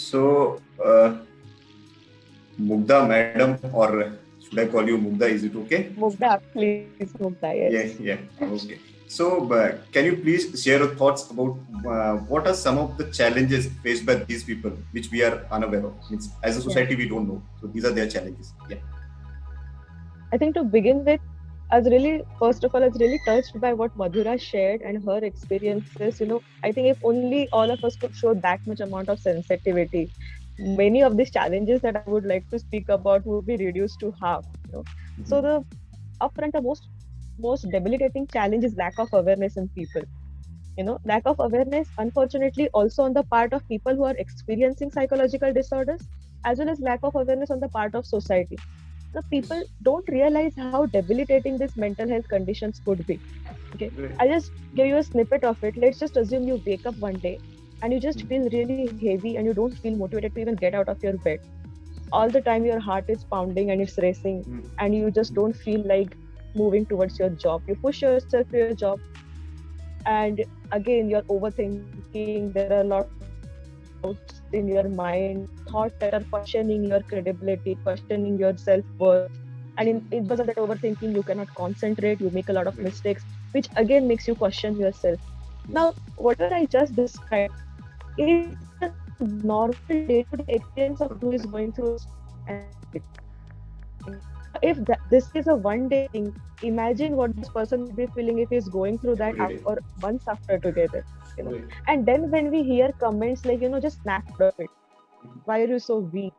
So, Mugdha, madam, or should I call you Mugdha? Is it okay? Mugdha, please, Mugdha, yes. Yeah. Okay. So, can you please share your thoughts about what are some of the challenges faced by these people which we are unaware of? Means, as a society, we don't know. So, these are their challenges. Yeah. I think to begin with, first of all, I was really touched by what Madhura shared and her experiences. I think if only all of us could show that much amount of sensitivity, many of these challenges that I would like to speak about would be reduced to half. So the upfront, the most debilitating challenge is lack of awareness in people. Lack of awareness, unfortunately, also on the part of people who are experiencing psychological disorders, as well as lack of awareness on the part of society. The people don't realize how debilitating these mental health conditions could be. Okay, I'll just give you a snippet of it. Let's just assume you wake up one day and you just feel really heavy and you don't feel motivated to even get out of your bed. All the time your heart is pounding and it's racing, and you just don't feel like moving towards your job. You push yourself to your job, and again you're overthinking. There are a lot of doubts in your mind, thoughts that are questioning your credibility, questioning your self-worth. And because of that overthinking, you cannot concentrate, you make a lot of mistakes, which again makes you question yourself. Now, whatever I just described is a normal day-to-day experience of who is going through. If this is a one-day thing, imagine what this person will be feeling if he's going through that or months after together. And then when we hear comments like, just snap out of it. Why are you so weak?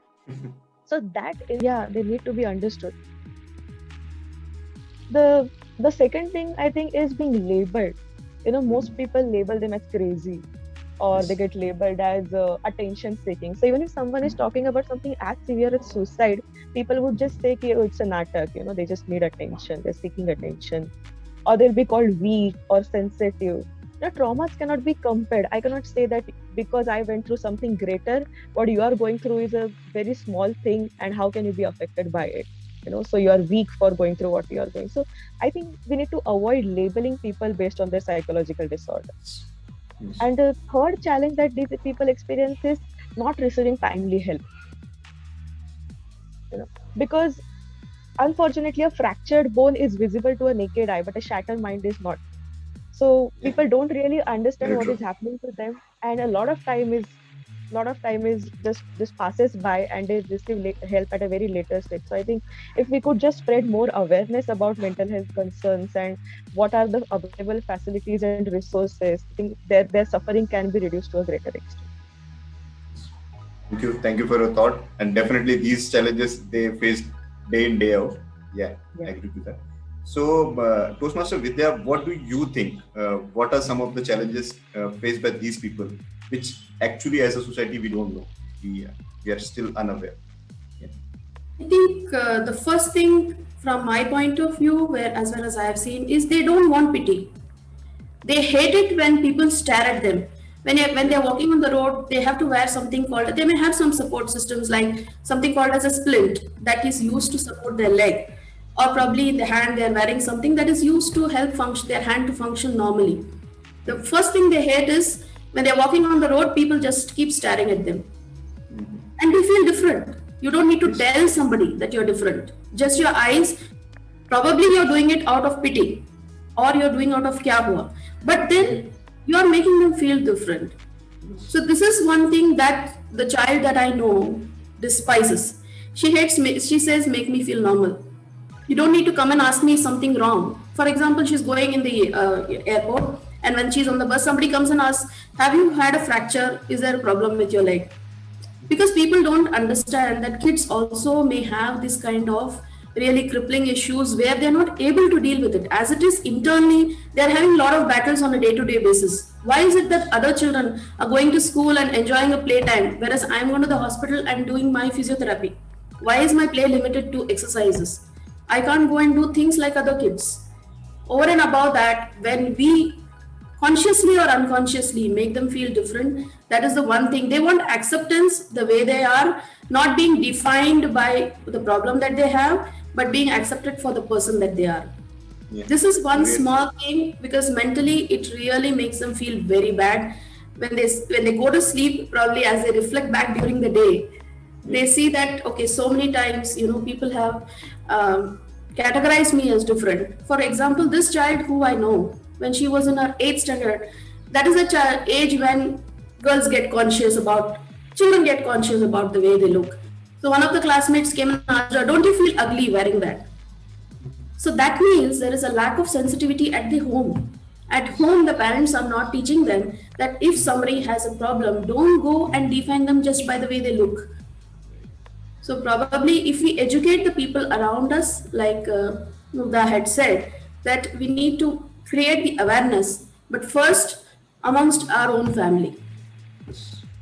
So that, they need to be understood. The second thing I think is being labeled. Most people label them as crazy, or they get labeled as attention seeking. So even if someone is talking about something as severe as suicide, people would just say, oh, it's a natak, they just need attention, they're seeking attention. Or they'll be called weak or sensitive. Traumas cannot be compared. I cannot say that because I went through something greater, what you are going through is a very small thing, and how can you be affected by it? So you are weak for going through what you are going. So I think we need to avoid labeling people based on their psychological disorders. Yes. And the third challenge that these people experience is not receiving timely help. Because unfortunately, a fractured bone is visible to a naked eye, but a shattered mind is not. So people don't really understand what is happening to them, and a lot of time is just passes by, and they receive help at a very later stage. So I think if we could just spread more awareness about mental health concerns and what are the available facilities and resources, I think their suffering can be reduced to a greater extent. Thank you for your thought. And definitely these challenges they face day in, day out. I agree with that. So, Toastmaster Vidya, what do you think? What are some of the challenges faced by these people, which actually as a society we don't know? We are still unaware. I think the first thing from my point of view, as well as I have seen, is they don't want pity. They hate it when people stare at them. When they're walking on the road, they have to wear something called, they may have some support systems like something called as a splint that is used to support their leg. Or probably in the hand, they're wearing something that is used to help their hand to function normally. The first thing they hate is when they're walking on the road, people just keep staring at them. And they feel different. You don't need to tell somebody that you're different. Just your eyes, probably you're doing it out of pity or you're doing out of kya hua. But then you're making them feel different. So this is one thing that the child that I know despises. She hates me. She says, make me feel normal. You don't need to come and ask me something wrong. For example, she's going in the airport, and when she's on the bus, somebody comes and asks, have you had a fracture? Is there a problem with your leg? Because people don't understand that kids also may have this kind of really crippling issues where they're not able to deal with it. As it is internally, they're having a lot of battles on a day-to-day basis. Why is it that other children are going to school and enjoying a playtime, whereas I'm going to the hospital and doing my physiotherapy? Why is my play limited to exercises? I can't go and do things like other kids. Over and above that, when we consciously or unconsciously make them feel different, that is the one thing. They want acceptance the way they are, not being defined by the problem that they have, but being accepted for the person that they are. This is one small thing, because mentally it really makes them feel very bad. when they go to sleep, probably as they reflect back during the day, they see that, okay, so many times, people have categorized me as different. For example, this child who I know, when she was in her 8th standard, that is a age when children get conscious about the way they look. So one of the classmates came and asked her, don't you feel ugly wearing that? So that means there is a lack of sensitivity at the home. At home, the parents are not teaching them that if somebody has a problem, don't go and define them just by the way they look. So probably if we educate the people around us, like Mugdha had said, that we need to create the awareness, but first amongst our own family.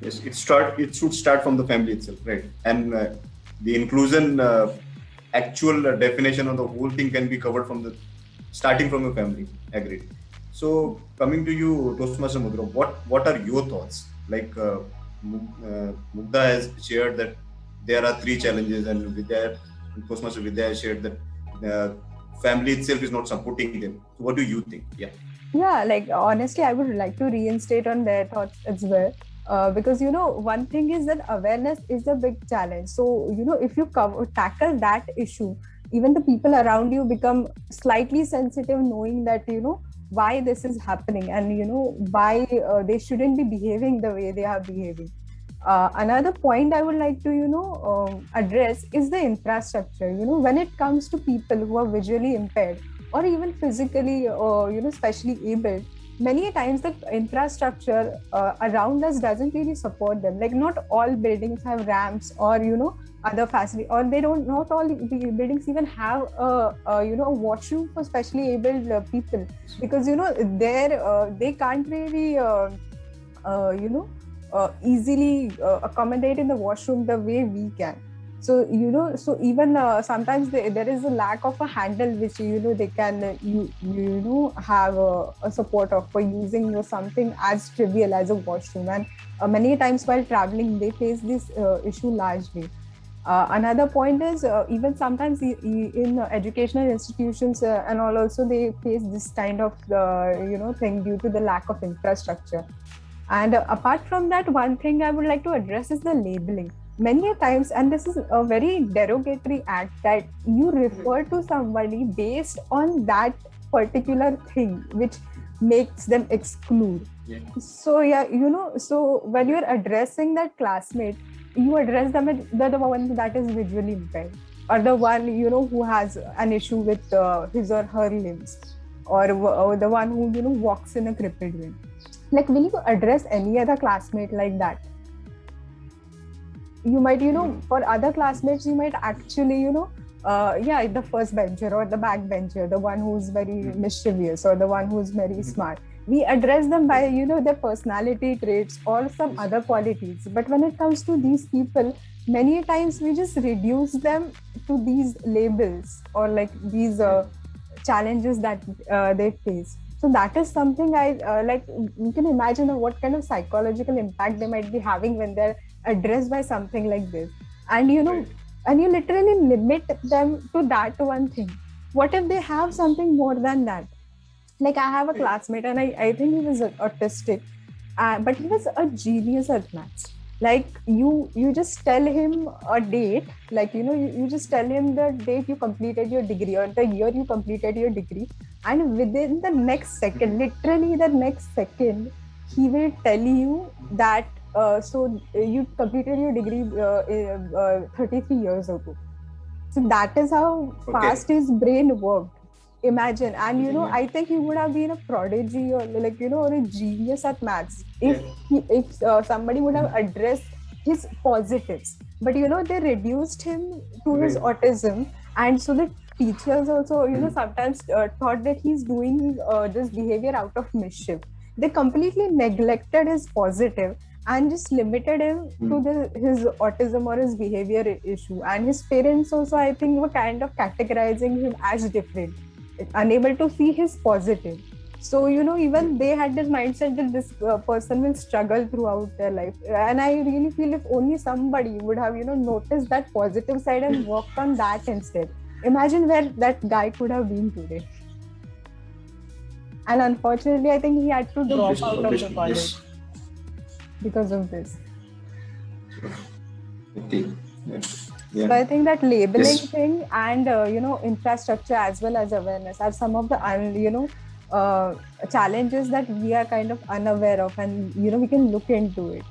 Yes, it should start from the family itself, right? And the inclusion actual definition of the whole thing can be covered from starting from the family. Agreed. So coming to you, Toastmaster Madhura, what are your thoughts? Like Mugdha has shared that there are 3 challenges, and Toastmaster Vidya has shared that the family itself is not supporting them. So what do you think? Yeah, like honestly, I would like to reinstate on their thoughts as well. Because one thing is that awareness is a big challenge. So if you tackle that issue, even the people around you become slightly sensitive, knowing that why this is happening, and why they shouldn't be behaving the way they are behaving. Another point I would like to address is the infrastructure. When it comes to people who are visually impaired or even physically specially abled, many times the infrastructure around us doesn't really support them. Like not all buildings have ramps or other facility, or not all the buildings even have a washroom for specially abled people, because they can't really easily accommodate in the washroom the way we can. So so even sometimes there is a lack of a handle which they can have a support of for using something as trivial as a washroom. And many times while traveling they face this issue largely. Another point is even sometimes in educational institutions and all, also they face this kind of thing due to the lack of infrastructure. And apart from that, one thing I would like to address is the labeling. Many times, and this is a very derogatory act, that you refer to somebody based on that particular thing which makes them exclude. Yeah. So so when you're addressing that classmate, you address them as the one that is visually impaired, or the one who has an issue with his or her limbs, or the one who walks in a crippled way. Like, will you address any other classmate like that? You might, for other classmates, you might actually, the first bencher or the back bencher, the one who's very mischievous or the one who's very smart. We address them by, their personality traits or some other qualities. But when it comes to these people, many times we just reduce them to these labels or like these challenges that they face. So that is something you can imagine what kind of psychological impact they might be having when they're addressed by something like this. And and you literally limit them to that one thing. What if they have something more than that? Like I have a classmate, and I think he was autistic, but he was a genius at maths. Like you just tell him a date, like you just tell him the date you completed your degree or the year you completed your degree, and within the next second, literally the next second, he will tell you that so you completed your degree 33 years ago. So that is how fast his brain worked. Imagine. And I think he would have been a prodigy or or a genius at maths if somebody would have addressed his positives. But they reduced him to his autism, and so the teachers also sometimes thought that he's doing this behavior out of mischief. They completely neglected his positive and just limited him to his autism or his behavior issue. And his parents also, I think, were kind of categorizing him as different, unable to see his positive. So even they had this mindset that this person will struggle throughout their life. And I really feel if only somebody would have noticed that positive side and worked on that instead, imagine where that guy could have been today. And unfortunately, I think he had to drop out of the college. because of this. Okay. Yeah. So I think that labeling Yes. thing and infrastructure as well as awareness are some of the challenges that we are kind of unaware of, and we can look into it.